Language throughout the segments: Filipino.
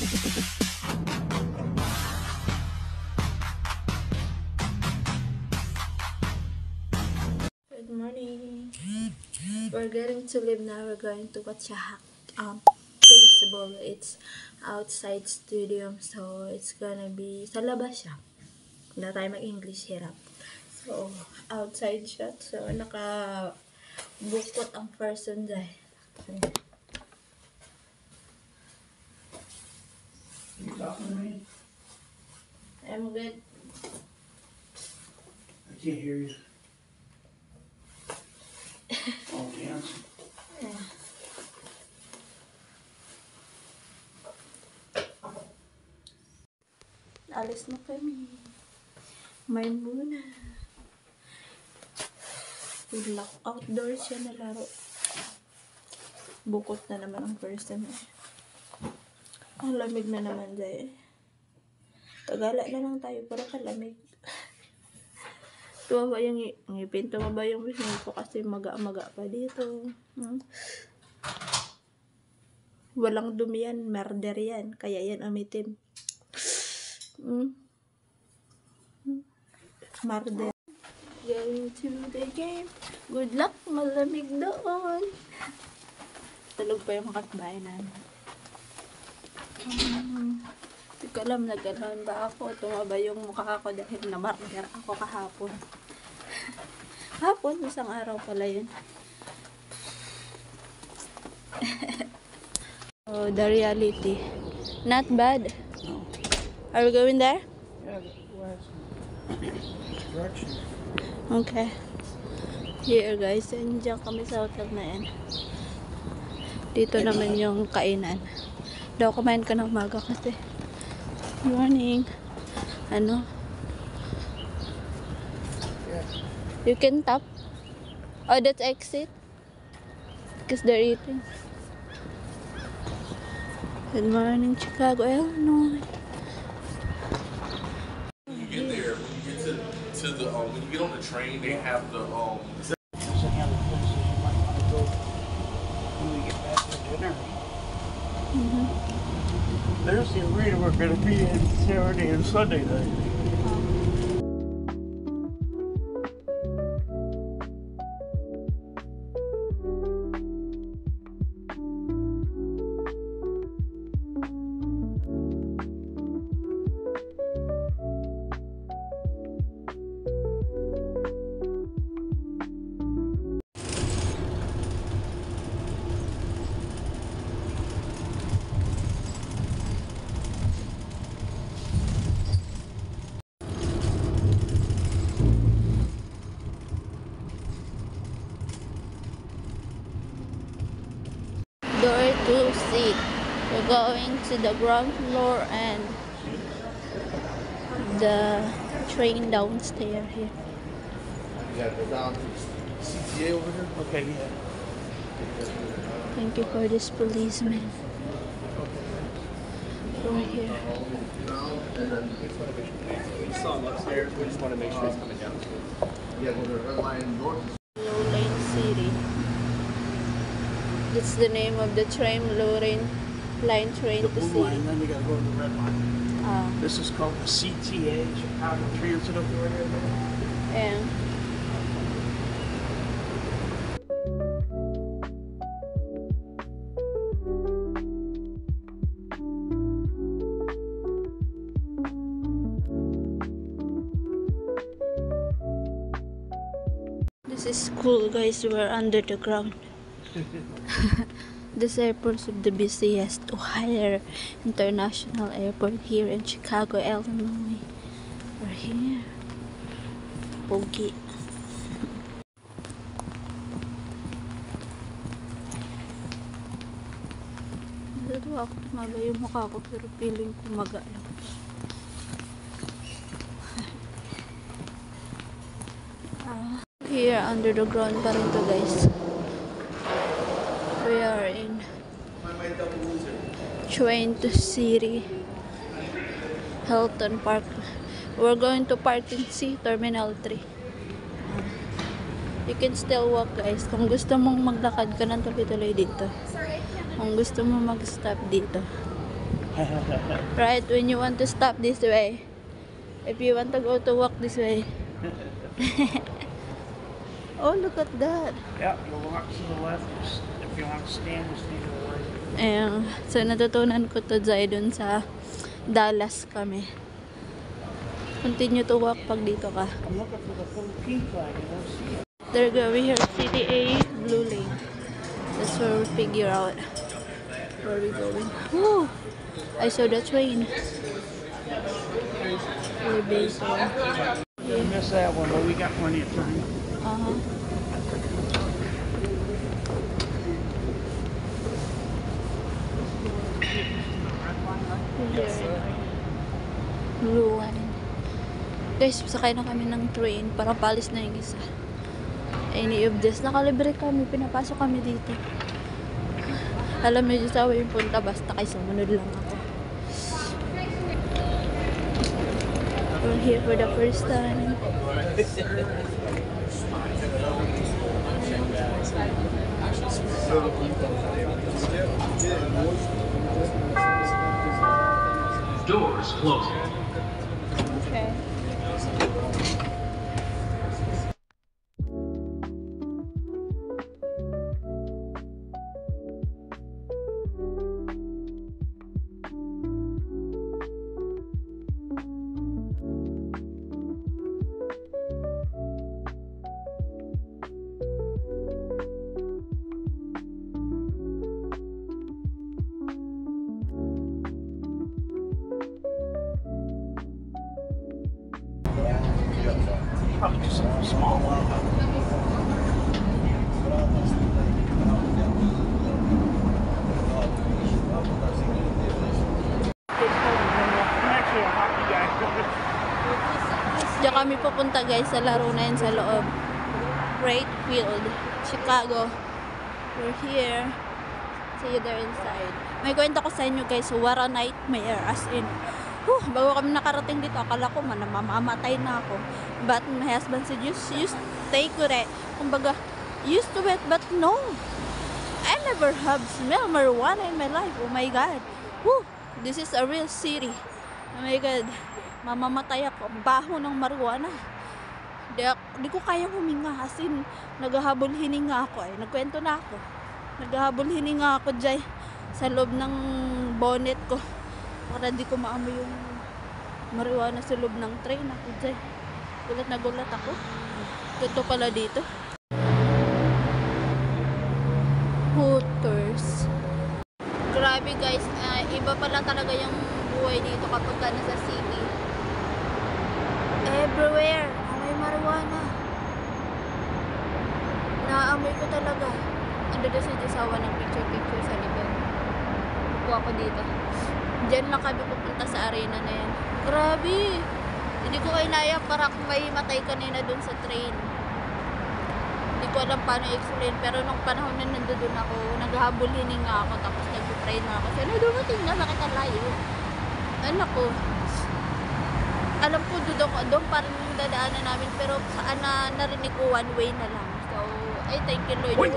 Good morning. We're getting to leave now. We're going to watch a baseball. It's outside stadium, so it's gonna be sa labas siya. Na tayo mag-English hirap. So, outside shot. So, naka-bukot ang person dahil. You talking to me? I'm good. I can't hear you. Oh, dancing. Yeah. Alis na kami. May muna. Lock outdoor siya na laro. Bukot na naman ang person eh. Ang lamig na naman dahil. Tagala na lang tayo para kalamig. Tumaba yung ngipin. Tumaba yung bisnes ko kasi maga-maga pa dito. Walang dumi yan. Murder yan. Kaya yan umitim. Murder. Going to the game. Good luck. Malamig doon. Tulog pa yung kapitbahay namin. Hindi ko alam, nagkalaman ba ako? Tumaba yung mukha ko dahil na-murder ako kahapon. Hapon, isang araw pala yun. Oh, the reality. Not bad. Are we going there? Yeah, west direction. Okay. Here guys, nandiyan kami sa hotel na yan. Dito naman yung kainan. Daw kumain ka ng umaga kasi. Morning. Ano? Yeah. You can tap. Oh, that's exit. Because they're eating. Good morning, Chicago, Illinois. When you get there, when you get to the when you get on the train, they have the There's any other places you might want to go when we get back for dinner. There's the arena we're going to be in Saturday and Sunday night. Door to seat. We're going to the ground floor and the train downstairs here. you got to go down to the CTA over here. Okay, yeah. Thank you for this policeman. Over here. We saw him upstairs. We just want to make sure he's coming down. Yeah, well, the red line north is Lowline City. That's the name of the train, Lowline Line Train The to blue City. line, then you got to go to the red line. Ah, This is called the CTA, Chicago Transit Authority. and this is cool, guys. We're under the ground. This airport is the busiest O'Hare International Airport here in Chicago, Illinois. We're here. Pogi. Natutuwa ako, tumaba yung mukha ko pero feeling ko maga lang. Here under the ground pa rin to, guys. We are in train to city, Hilton Park. We're going to Park in C, Terminal 3. You can still walk, guys. Kung gusto mong maglakad ka ng tuloy-tuloy dito. Kung gusto mo mag-stop dito. Right, when you want to stop this way. If you want to go to walk this way. Oh, look at that. Yeah, you'll walk to the left. If you want to stand, just stand to the right. Ayan. So, natutunan ko to Jai dun sa Dallas kami. Continue to walk pag dito ka. I'm looking for the Philippine flag. I don't see it. There we go. We have CTA Blue Lane. That's where we figure out where we're going. Woo! I saw the train. Really big one. We missed that one, but we got plenty of time. Blue one. Guys, sakay na kami ng train para palis na yung isa. Any of this. Nakalibre kami. Pinapasok kami dito. Alam medyo sawa yung punta. Basta kay sumunod lang ako. We're here for the first time. Doors closing. Okay. Probably just a small one. I'm actually a hockey guy. Diyan kami pupunta guys sa laro na yun sa loob. Great Field, Chicago. We're here. See you there inside. May kwento ko sa inyo guys, what a nightmare. As in, bago kami nakarating dito, akala ko mamamatay na ako. But my husband said, you stay correct. Kumbaga, used to it, but no. I never have smelled marijuana in my life. Oh my God. This is a real city. Oh my God. Mamamatay ako. Baho ng marijuana. Di ko kaya huminga. As in, naghahabol hininga ako. Nagkwento na ako. Naghahabol hininga ako dyan sa loob ng bonnet ko. Para di ko maamoy yung marijuana sa loob ng train. Ako dyan. Gulat na gulat ako. Ito pala dito. Hooters. Grabe guys, iba pala talaga yung buhay dito kapag ka nasa city. Everywhere, amoy marijuana. Naamoy ko talaga. Ando doon sa Disawa ng picture sa likod. Kuha ko dito. Diyan lang kami pupunta sa arena na yan. Grabe! Hindi ko kinaya para kung may matay kanina dun sa train. Hindi ko alam paano i-explain. Pero nung panahon na nandun ako, naghahabol hininga ako. Tapos nag-try na ako. Kasi dumating na, bakit ang layo? Anak ko. Alam ko doon parang yung dadaanan namin. Pero saan na narinig ko, one way na lang. So, ay thank you Lord.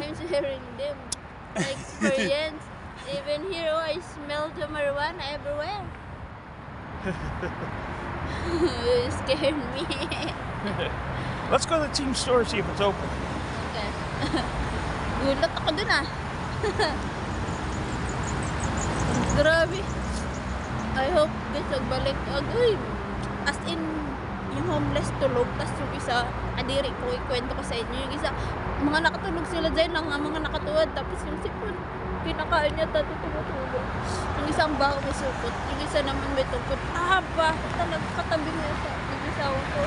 I'm sharing them. My experience. Even here, I smell the marijuana everywhere. It scared me. Let's go to the team store, see if it's open. Okay. Gulat ako dun ah. Grabe. I hope this magbalik agad. As in, yung homeless tulog, tas yung isa, adiri ko, ikwento ko sa inyo. Yung isa, mga nakatulog sila dyan lang, mga nakatuwad, tapos yung sipon, pinakain niya, tutulog. Yung isang bako may supot, yung isa naman may tungkot. Aba, talaga katabi mo yung isawa ko.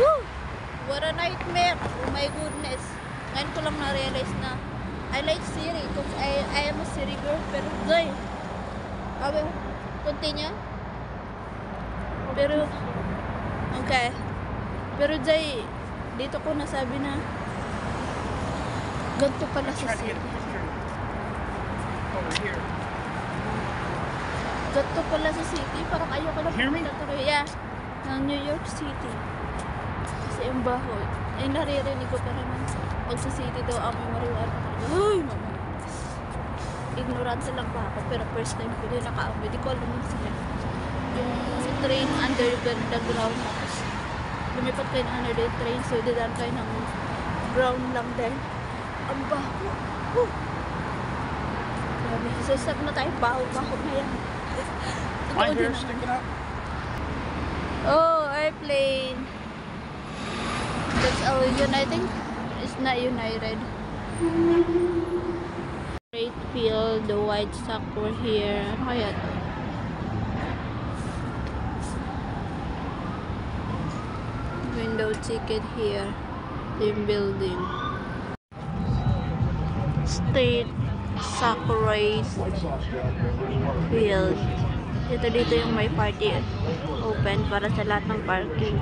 Woo! What a nightmare! Oh my goodness. Ngayon ko lang na-realize na I like Siri, because I am a Siri girl, pero Joy. Okay, continue. Pero, okay. Pero Jay, dito ko nasabi na ganito pala sa city. Ganito pala sa city. Parang ayoko na pumunta tuloy. Yeah, ng New York City. Kasi yung baho. Ay, naririnig ko pa naman. Pag sa city daw, amoy marijuana. Ay, mama. Ignorante lang ba ako, pero first time ko din nakaamoy. Di ko alam yung sila. Yung train underground, tapos lumipat kayo ng under train, so didan kayo ng ground lang din. Ang baho. Grabe, sasap na tayo, baho na yan. My hair's sticking out. Oh, airplane. That's all I think it's not United. Great field, the white soccer here. Ano kaya ito? Window ticket here. Same building. State soccer race field. Dito yung may party open para sa lahat ng parking.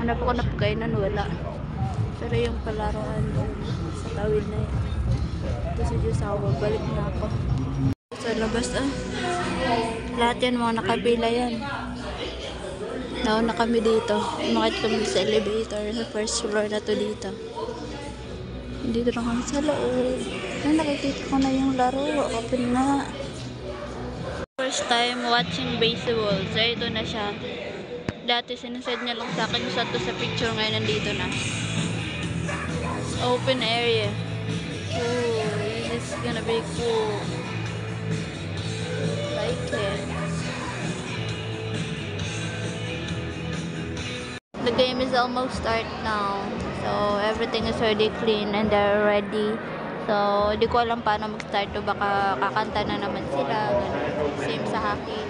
Hanap ako na pagkainan, wala. Pero yung palaruan doon sa tawid na yun. Ito si Diyos ako, balik na ako. Sa labas lahat yan mga nakabila yan. Nauna kami dito. Umakit kami sa elevator sa first floor na to dito. Dito na kami sa loob. Nakikita ko na yung laro. Open na. First time watching baseball. So ito na siya. Dati sinasad niya lang sa akin yung sa picture, ngayon nandito na. Open area. Oh, this is gonna be cool. Like it. The game is almost start now. So everything is already clean and they're ready. So di ko alam paano mag-start to, baka kakanta na naman sila. Same sa hockey.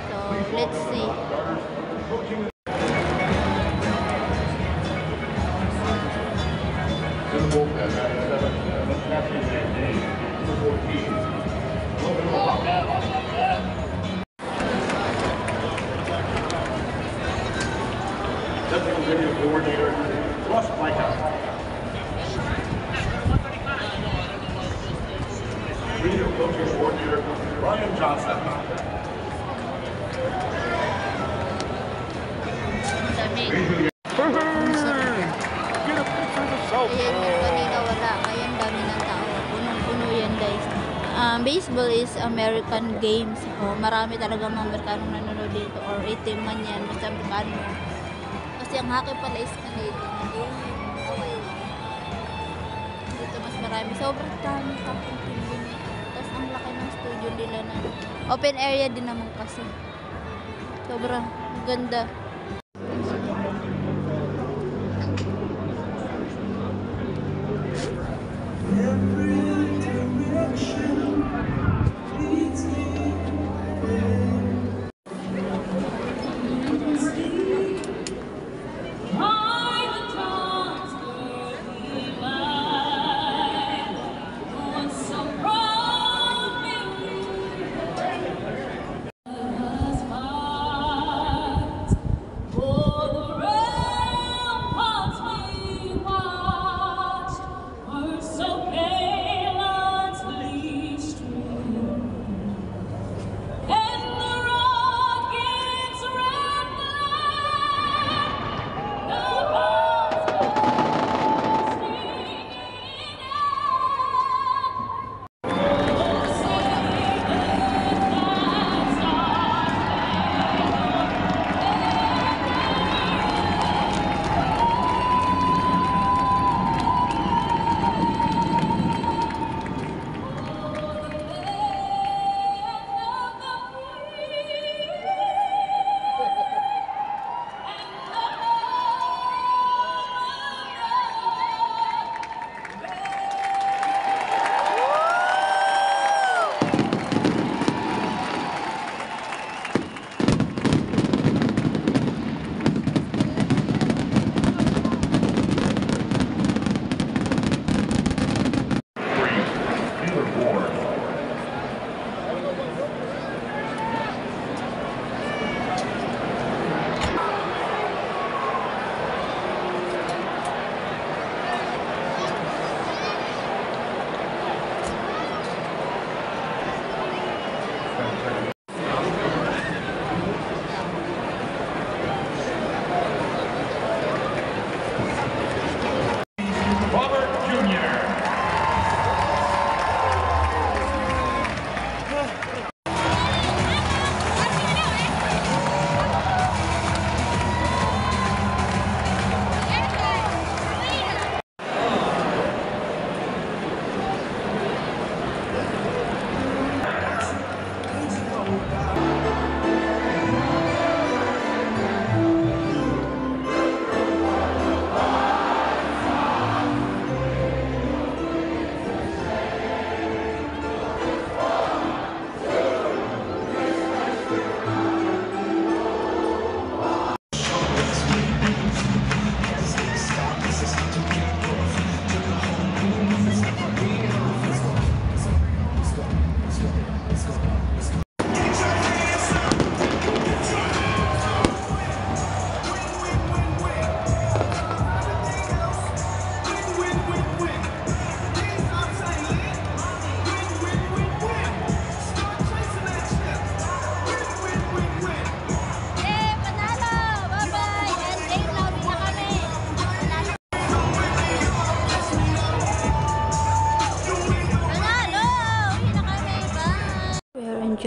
So let's see. Technical video coordinator, Russ Whitehouse. Video coaching coordinator, Ryan Johnson. Dami. Get a picture of the South Ayan yung kanina wala. Kaya ang dami ng tao. Punong-puno yan guys. Baseball is American games. So, marami talaga mga Amerikanong nanonood dito. Or itim man yan. Basta Amerikano. Kasi ang hockey pala is Canadian game. Okay. Dito mas marami. Sobrang dami tapong tingin. Tapos ang laki ng studio nila na open area din naman kasi. Sobrang ganda.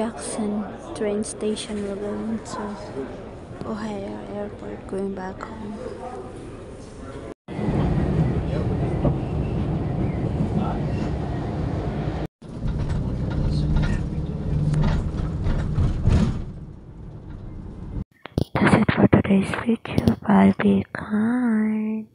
Jackson train station. We're going to O'Hare Airport, going back home. That's it for today's video. Bye, be kind.